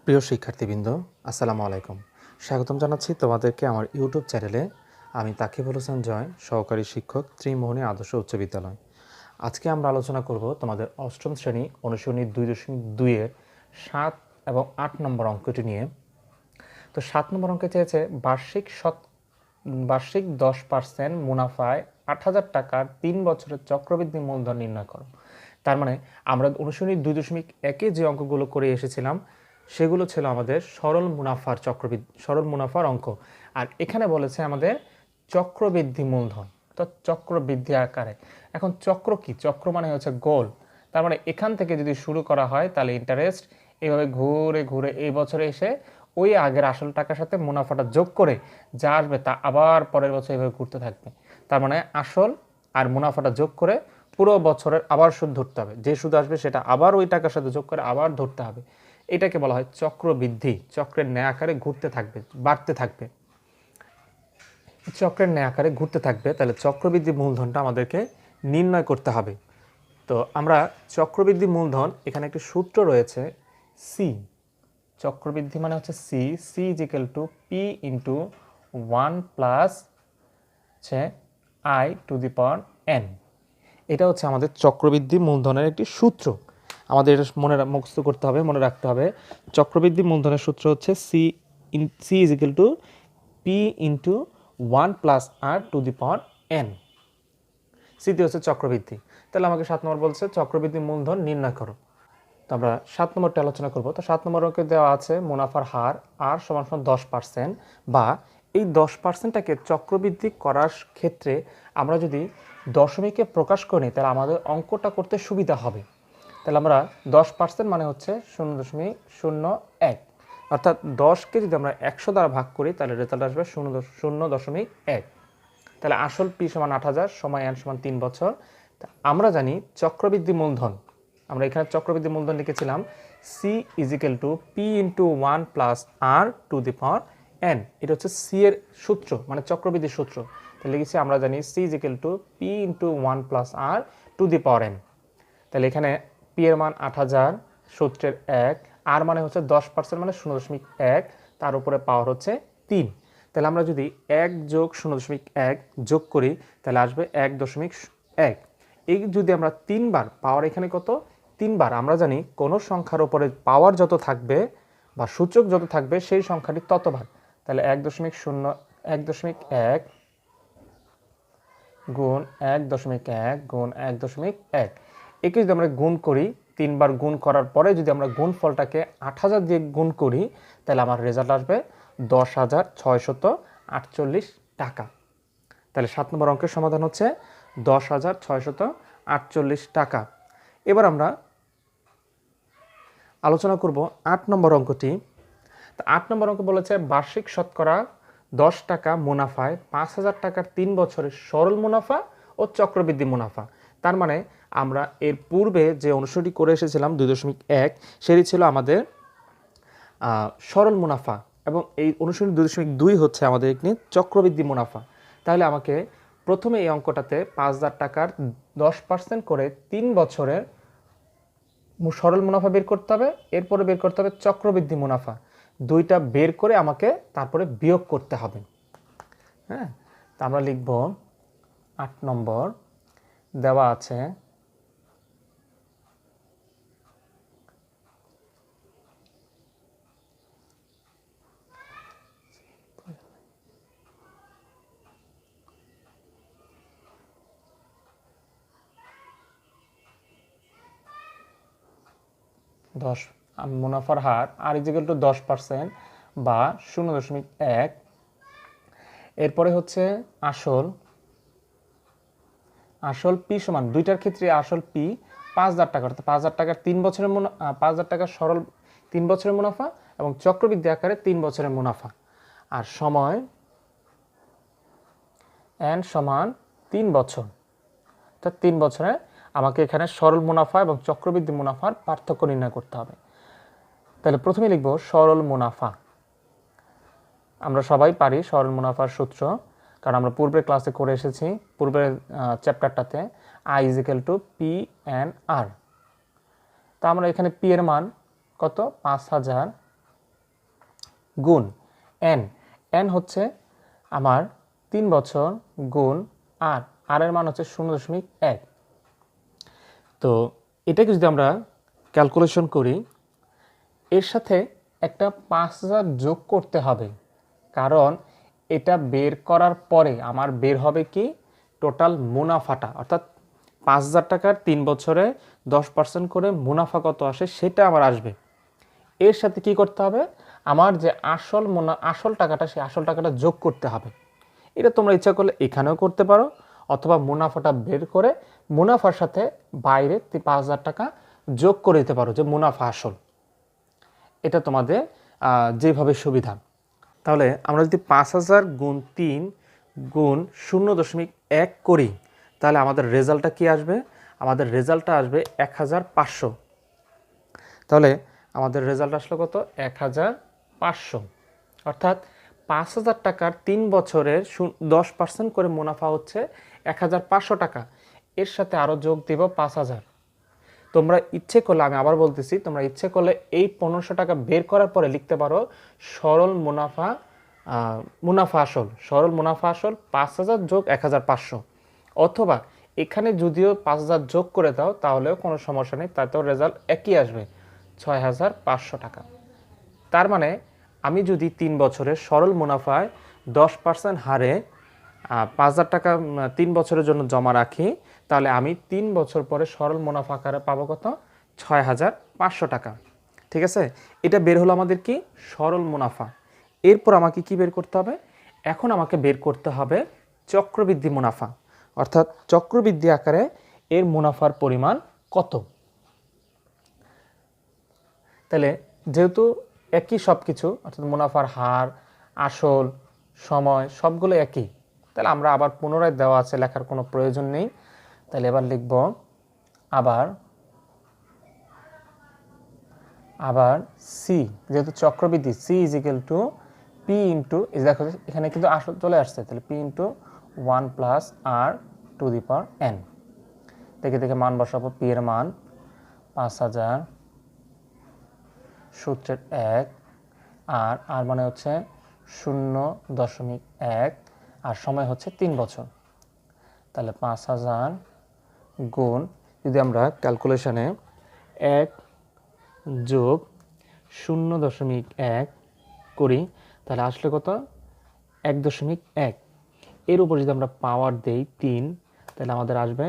প্রিয় শিক্ষার্থীবৃন্দ, আসসালামু আলাইকুম। স্বাগতম জানাচ্ছি তোমাদেরকে আমার ইউটিউব চ্যানেলে। আমি তাকিবুল হোসেন জয়, সহকারী শিক্ষক, ত্রিমোহনী আদর্শ উচ্চ বিদ্যালয়। আজকে আমরা আলোচনা করব তোমাদের অষ্টম শ্রেণী অনুশীলনী 2.2 এর 7 এবং 8 নম্বর অঙ্কটি নিয়ে। তো 7 নম্বর অঙ্কে চেয়েছে বার্ষিক 10% মুনাফায় 8,000 টাকার 3 বছরের চক্রবৃদ্ধি মূলধন নির্ণয় করো। তার মানে আমরা অনুশীলনী 2.1 যে অঙ্কগুলো করে এসেছিলাম সেগুলো ছিল আমাদের সরল মুনাফার অঙ্ক। আর এখানে বলেছে আমাদের চক্রবৃদ্ধি মূলধন, তো চক্রবৃদ্ধি আকারে। এখন চক্র কি? চক্র মানে হচ্ছে গোল। তার মানে এখান থেকে যদি শুরু করা হয় তাহলে ইন্টারেস্ট এভাবে ঘুরে ঘুরে এই বছরে এসে ওই আগের আসল টাকার সাথে মুনাফাটা যোগ করে যা আসবে তা আবার পরের বছর এভাবে ঘুরতে থাকবে। তার মানে আসল আর মুনাফাটা যোগ করে পুরো বছরের আবার সুদ ধরতে হবে, যে সুদ আসবে সেটা আবার ওই টাকার সাথে যোগ করে আবার ধরতে হবে। এটাকে বলা হয় চক্রবৃদ্ধি। চক্রের ন্যায় আকারে ঘুরতে থাকবে, বাড়তে থাকবে, চক্রের ন্যায় আকারে ঘুরতে থাকবে। তাহলে চক্রবৃদ্ধি মূলধনটা আমাদেরকে নির্ণয় করতে হবে। তো আমরা চক্রবৃদ্ধি মূলধন, এখানে একটি সূত্র রয়েছে সি। চক্রবৃদ্ধি মানে হচ্ছে C, C is equal to P into 1 plus I to the power N. এটা হচ্ছে আমাদের চক্রবৃদ্ধি মূলধনের একটি সূত্র। আমাদের এটা মুখস্থ করতে হবে, মনে রাখতে হবে। চক্রবৃদ্ধি মূলধনের সূত্র হচ্ছে C is equal to P into 1 plus R to the power N. সিটি হচ্ছে চক্রবৃদ্ধি। তাহলে আমাকে 7 নম্বর বলছে চক্রবৃদ্ধি মূলধন নির্ণয় করো। তো আমরা 7 নম্বরটা আলোচনা করব। তো 7 নম্বর অঙ্কে দেওয়া আছে মুনাফার হার আর সমান 10%, বা এই 10%টাকে চক্রবৃদ্ধি করার ক্ষেত্রে আমরা যদি দশমিকে প্রকাশ করি তাহলে আমাদের অঙ্কটা করতে সুবিধা হবে। তাহলে আমরা 10% মানে হচ্ছে 0.01, অর্থাৎ 10কে যদি আমরা 100 দ্বারা ভাগ করি তাহলে রেজাল্ট আসবে 0.1। তাহলে আসল পি সমান 8,000, সময় এন সমান 3 বছর। আমরা জানি চক্রবৃদ্ধি মূলধন, আমরা এখানে চক্রবৃদ্ধি মূলধন লিখেছিলাম C is equal to P into 1 plus R to the power N. এটা হচ্ছে সি এর সূত্র, মানে চক্রবৃদ্ধির সূত্র। তাহলে লিখেছি আমরা জানি C is equal to P into 1 plus R to the power N. তাহলে এখানে পি এর মান 8,000, সূত্রের 1, আর মানে হচ্ছে 10% মানে 0.1, তার উপরে পাওয়ার হচ্ছে 3। তাহলে আমরা যদি 1 যোগ 0.1 যোগ করি তাহলে আসবে 1.1। এই যদি আমরা 3 বার পাওয়ার, এখানে কত 3 বার, আমরা জানি কোনো সংখ্যার উপরে পাওয়ার যত থাকবে বা সূচক যত থাকবে সেই সংখ্যাটি ততবার। তাহলে 1.1 গুণ 1.1 গুণ 1.1, একে যদি আমরা গুণ করি, 3 বার গুণ করার পরে যদি আমরা গুণফলটাকে 8,000 দিয়ে গুণ করি তাহলে আমার রেজাল্ট আসবে 10,648 টাকা। তাহলে 7 নম্বর অঙ্কের সমাধান হচ্ছে 10,648 টাকা। এবার আমরা আলোচনা করব 8 নম্বর অঙ্কটি। তো 8 নম্বর অঙ্ক বলেছে বার্ষিক শতকরা 10 টাকা মুনাফায় 5,000 টাকার 3 বছরের সরল মুনাফা ও চক্রবৃদ্ধি মুনাফা। তার মানে আমরা এর পূর্বে যে অনুশীলনটি করে এসেছিলাম 2.1, সেটি ছিল আমাদের সরল মুনাফা, এবং এই অনুশীলনী 2.2 হচ্ছে আমাদের একটি চক্রবৃদ্ধি মুনাফা। তাহলে আমাকে প্রথমে এই অঙ্কটাতে 5,000 টাকার 10% করে 3 বছরের সরল মুনাফা বের করতে হবে, এরপরে বের করতে হবে চক্রবৃদ্ধি মুনাফা। দুইটা বের করে আমাকে তারপরে বিয়োগ করতে হবে। হ্যাঁ, তা আমরা লিখব 8 নম্বর দেওয়া আছে মুনাফার হার আর ইজ ইকুয়াল টু 10% বা 0.1। এরপরে হচ্ছে আসল পি সমান, দুইটার ক্ষেত্রে আসল পি 5,000 টাকা, অর্থাৎ 5,000 টাকার 3 বছরের 5,000 টাকার সরল 3 বছরের মুনাফা এবং চক্রবৃদ্ধি আকারে 3 বছরের মুনাফা। আর সময় এন সমান 3 বছর, অর্থাৎ 3 বছরে আমাকে এখানে সরল মুনাফা এবং চক্রবৃদ্ধি মুনাফার পার্থক্য নির্ণয় করতে হবে। তাহলে প্রথমে লিখব সরল মুনাফা। আমরা সবাই পারি সরল মুনাফার সূত্র, কারণ আমরা পূর্বের ক্লাসে করে এসেছি, পূর্বের চ্যাপ্টারটাতে I is equal to P N R. তা আমরা এখানে পি এর মান কত 5,000 গুণ এন, এন হচ্ছে আমার 3 বছর গুণ আর, আর এর মান হচ্ছে 0.1। তো এটাকে যদি আমরা ক্যালকুলেশন করি, এর সাথে একটা 5000 যোগ করতে হবে, কারণ এটা বের করার পরে আমার বের হবে কি টোটাল মুনাফাটা, অর্থাৎ 5000 টাকার 3 বছরে 10% করে মুনাফা কত আসে সেটা আমার আসবে। এর সাথে কি করতে হবে, আমার যে আসল টাকাটা, সেই আসল টাকাটা যোগ করতে হবে। এটা তোমরা ইচ্ছা করলে এখানেও করতে পারো, অথবা মুনাফাটা বের করে মুনাফার সাথে বাইরে 5000 টাকা যোগ করে দিতে পারো, যে মুনাফা আসল। এটা তোমাদের যেভাবে সুবিধা। তাহলে আমরা যদি 5000 গুণ 3 গুণ 0.1 করি, তাহলে আমাদের রেজাল্টটা কি আসবে? আমাদের রেজাল্টটা আসবে 1500। তাহলে আমাদের রেজাল্ট আসলো কত? 1500। অর্থাৎ 5000 টাকার 3 বছরের 10% করে মুনাফা হচ্ছে 1500 টাকা। এর সাথে আরও যোগ দেব 5000। তোমরা ইচ্ছে করলে, আমি আবার বলতেছি, তোমরা ইচ্ছে করলে এই 1500 টাকা বের করার পরে লিখতে পারো সরল মুনাফা, মুনাফা আসল, সরল মুনাফা আসল 5000 যোগ 1500। অথবা এখানে যদিও 5000 যোগ করে দাও তাহলেও কোনো সমস্যা নেই, তাতেও রেজাল্ট একই আসবে, 6500 টাকা। তার মানে আমি যদি 3 বছরের সরল মুনাফায় 10% হারে 5000 টাকা 3 বছরের জন্য জমা রাখি, তাহলে আমি 3 বছর পরে সরল মুনাফা আকারে পাবো কত? 6500 টাকা। ঠিক আছে, এটা বের হলো আমাদের কি সরল মুনাফা। এরপর আমাকে কি বের করতে হবে? এখন আমাকে বের করতে হবে চক্রবৃদ্ধি মুনাফা, অর্থাৎ চক্রবৃদ্ধি আকারে এর মুনাফার পরিমাণ কত। তাহলে যেহেতু একই সব কিছু, অর্থাৎ মুনাফার হার, আসল, সময় সবগুলো একই, তাহলে আমরা আবার পুনরায় দেওয়া আছে, লেখার কোনো প্রয়োজন নেই। তাহলে এবার লিখব আবার সি, যেহেতু চক্রবৃদ্ধি, C is equal to P into, দেখো এখানে কিন্তু আসল চলে আসছে, তাহলে P into 1 plus R to the power N. দেখে দেখে মান বসাবো। পি এর মান 5000, সূত্রের 1, আর মানে হচ্ছে 0.1, আর সময় হচ্ছে 3 বছর। তাহলে 5000 গুণ, যদি আমরা ক্যালকুলেশনে 1 যোগ 0.1 করি, তাহলে আসলে কত? 1.1। এর উপর যদি আমরা পাওয়ার দেই 3, তাহলে আমাদের আসবে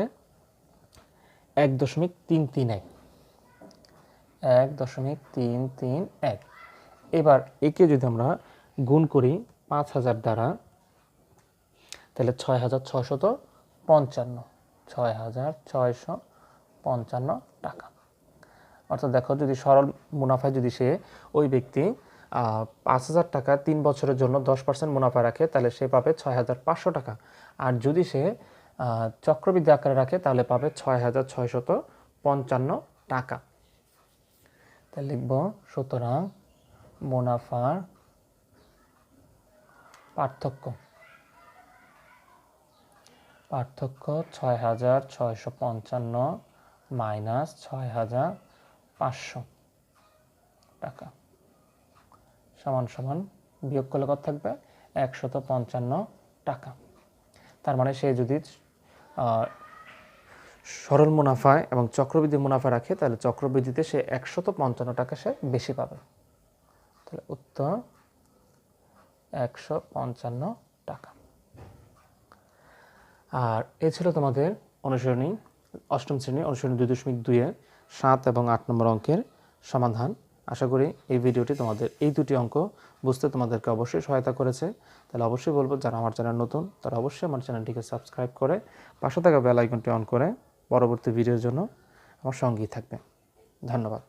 1.331। 1.331। এবার একে যদি আমরা গুণ করি 5000 দ্বারা, তাহলে 6655 টাকা। অর্থাৎ দেখো, যদি সরল মুনাফায় যদি সে, ওই ব্যক্তি 5000 টাকা 3 বছরের জন্য 10% মুনাফা রাখে, তাহলে সে পাবে 6500 টাকা। আর যদি সে চক্রবৃদ্ধি আকারে রাখে, তাহলে পাবে 6655 টাকা। তাহলে লিখব, সুতরাং মুনাফার পার্থক্য 6655 মাইনাস 6500 টাকা সমান সমান, বিয়োগ করলে কত থাকবে? 155 টাকা। তার মানে সে যদি সরল মুনাফায় এবং চক্রবৃদ্ধি মুনাফা রাখে, তাহলে চক্রবৃদ্ধিতে সে 155 টাকা সে বেশি পাবে। তাহলে উত্তর 155 টাকা। আর এ ছিল তোমাদের অনুসরণী, অষ্টম শ্রেণী অনুসরণী 2.2-এর 7 এবং 8 নম্বর অঙ্কের সমাধান। আশা করি এই ভিডিওটি তোমাদের এই দুটি অঙ্ক বুঝতে তোমাদেরকে অবশ্যই সহায়তা করেছে। তাহলে অবশ্যই বলবো, যারা আমার চ্যানেল নতুন তারা অবশ্যই আমার চ্যানেলটিকে সাবস্ক্রাইব করে পাশে থাকা বেল আইকনটি অন করে পরবর্তী ভিডিওর জন্য আমার সঙ্গেই থাকবে। ধন্যবাদ।